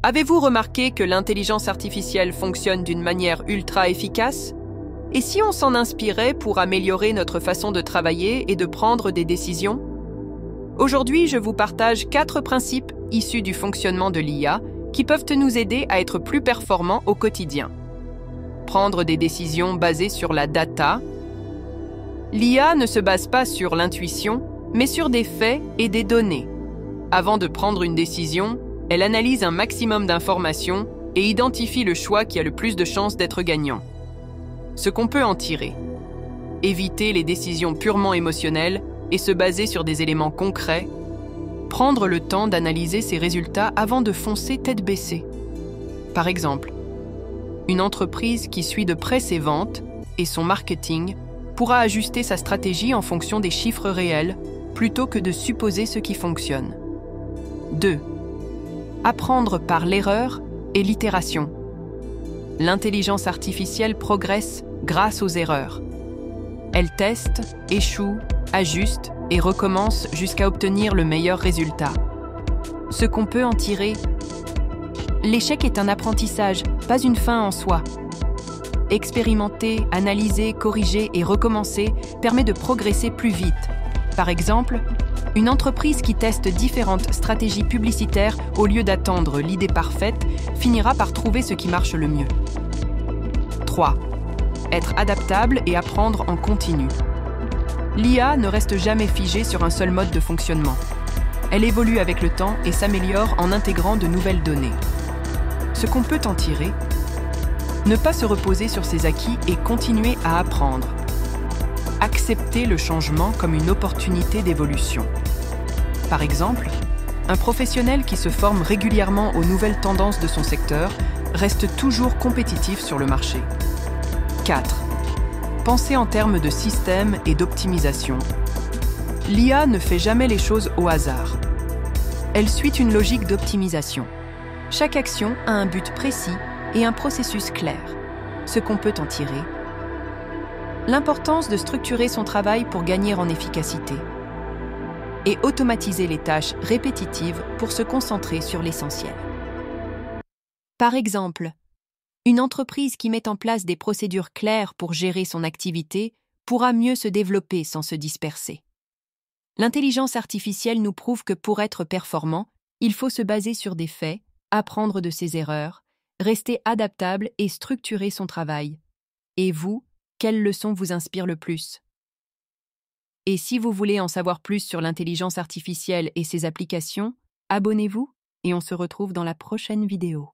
Avez-vous remarqué que l'intelligence artificielle fonctionne d'une manière ultra efficace? Et si on s'en inspirait pour améliorer notre façon de travailler et de prendre des décisions? Aujourd'hui, je vous partage 4 principes issus du fonctionnement de l'IA qui peuvent nous aider à être plus performants au quotidien. Prendre des décisions basées sur la data. L'IA ne se base pas sur l'intuition, mais sur des faits et des données. Avant de prendre une décision, elle analyse un maximum d'informations et identifie le choix qui a le plus de chances d'être gagnant. Ce qu'on peut en tirer. Éviter les décisions purement émotionnelles et se baser sur des éléments concrets. Prendre le temps d'analyser ses résultats avant de foncer tête baissée. Par exemple, une entreprise qui suit de près ses ventes et son marketing pourra ajuster sa stratégie en fonction des chiffres réels plutôt que de supposer ce qui fonctionne. 2. Apprendre par l'erreur et l'itération. L'intelligence artificielle progresse grâce aux erreurs. Elle teste, échoue, ajuste et recommence jusqu'à obtenir le meilleur résultat. Ce qu'on peut en tirer: l'échec est un apprentissage, pas une fin en soi. Expérimenter, analyser, corriger et recommencer permet de progresser plus vite. Par exemple, une entreprise qui teste différentes stratégies publicitaires au lieu d'attendre l'idée parfaite finira par trouver ce qui marche le mieux. 3. Être adaptable et apprendre en continu. L'IA ne reste jamais figée sur un seul mode de fonctionnement. Elle évolue avec le temps et s'améliore en intégrant de nouvelles données. Ce qu'on peut en tirer: ne pas se reposer sur ses acquis et continuer à apprendre. Accepter le changement comme une opportunité d'évolution. Par exemple, un professionnel qui se forme régulièrement aux nouvelles tendances de son secteur reste toujours compétitif sur le marché. 4. Penser en termes de système et d'optimisation. L'IA ne fait jamais les choses au hasard. Elle suit une logique d'optimisation. Chaque action a un but précis et un processus clair. Ce qu'on peut en tirer: l'importance de structurer son travail pour gagner en efficacité et automatiser les tâches répétitives pour se concentrer sur l'essentiel. Par exemple, une entreprise qui met en place des procédures claires pour gérer son activité pourra mieux se développer sans se disperser. L'intelligence artificielle nous prouve que pour être performant, il faut se baser sur des faits, apprendre de ses erreurs, rester adaptable et structurer son travail. Et vous, quelle leçon vous inspire le plus? Et si vous voulez en savoir plus sur l'intelligence artificielle et ses applications, abonnez-vous et on se retrouve dans la prochaine vidéo.